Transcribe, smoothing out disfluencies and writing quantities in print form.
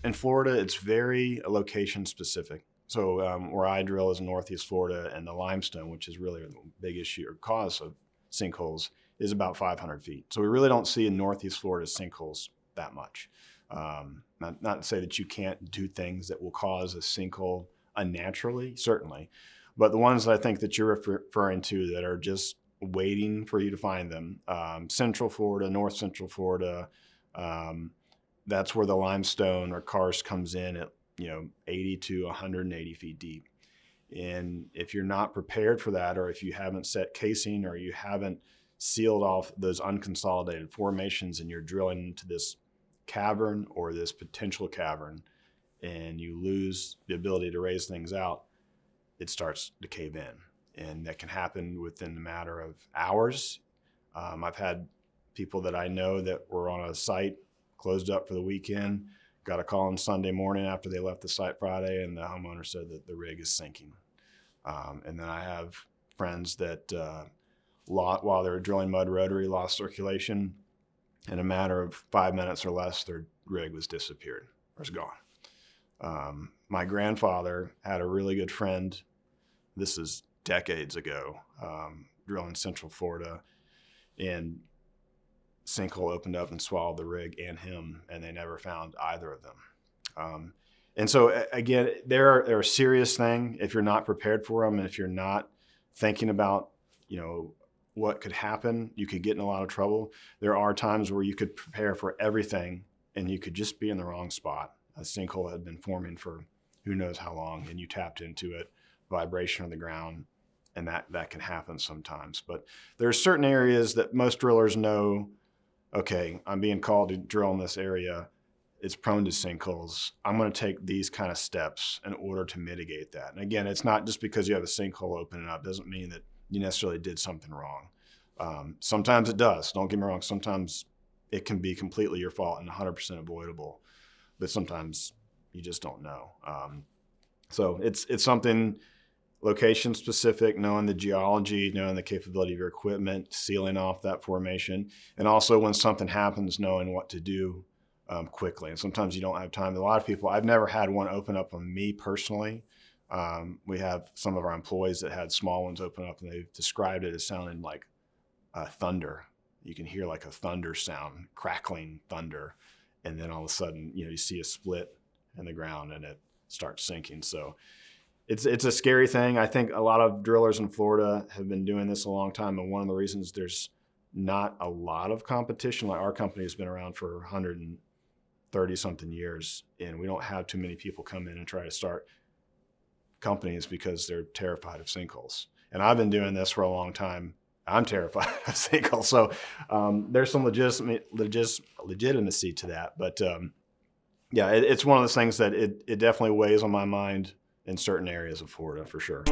in Florida, it's very location specific. So where I drill is in Northeast Florida, and the limestone, which is really a big issue or cause of sinkholes, is about 500 feet. So we really don't see in Northeast Florida sinkholes that much. Not to say that you can't do things that will cause a sinkhole unnaturally, certainly, but the ones that I think that you're referring to that are just waiting for you to find them, Central Florida, North Central Florida, that's where the limestone or karst comes in at 80 to 180 feet deep. And if you're not prepared for that, or if you haven't set casing, or you haven't sealed off those unconsolidated formations, and you're drilling into this cavern or this potential cavern, and you lose the ability to raise things out, it starts to cave in. And that can happen within a matter of hours. I've had people that I know that were on a site, closed up for the weekend, got a call on Sunday morning after they left the site Friday, and the homeowner said that the rig is sinking. And then I have friends that while they were drilling mud rotary, lost circulation. In a matter of 5 minutes or less, their rig was disappeared or was gone. My grandfather had a really good friend. This is decades ago, drilling Central Florida, and sinkhole opened up and swallowed the rig and him, and they never found either of them. And so again, they're a serious thing if you're not prepared for them, and if you're not thinking about, what could happen. You could get in a lot of trouble. There are times where you could prepare for everything and you could just be in the wrong spot. A sinkhole had been forming for who knows how long, and you tapped into it, vibration of the ground, and that can happen sometimes. But there are certain areas that most drillers know, okay, I'm being called to drill in this area. It's prone to sinkholes. I'm going to take these kind of steps in order to mitigate that. And again, it's not just because you have a sinkhole opening up, doesn't mean that you necessarily did something wrong. Sometimes it does. Don't get me wrong. Sometimes it can be completely your fault and 100% avoidable, but sometimes you just don't know. So it's something location specific, knowing the geology, knowing the capability of your equipment, sealing off that formation, and also when something happens, knowing what to do quickly. And sometimes you don't have time. A lot of people, I've never had one open up on me personally. We have some of our employees that had small ones open up, and they've described it as sounding like thunder. You can hear like a thunder sound, crackling thunder, and then all of a sudden, you see a split in the ground and it starts sinking. So it's a scary thing. I think a lot of drillers in Florida have been doing this a long time, and one of the reasons there's not a lot of competition, like our company has been around for 130 something years, and we don't have too many people come in and try to start companies because they're terrified of sinkholes. And I've been doing this for a long time. I'm terrified of sinkholes. So there's some legitimacy to that. But yeah, it's one of those things that it definitely weighs on my mind in certain areas of Florida for sure.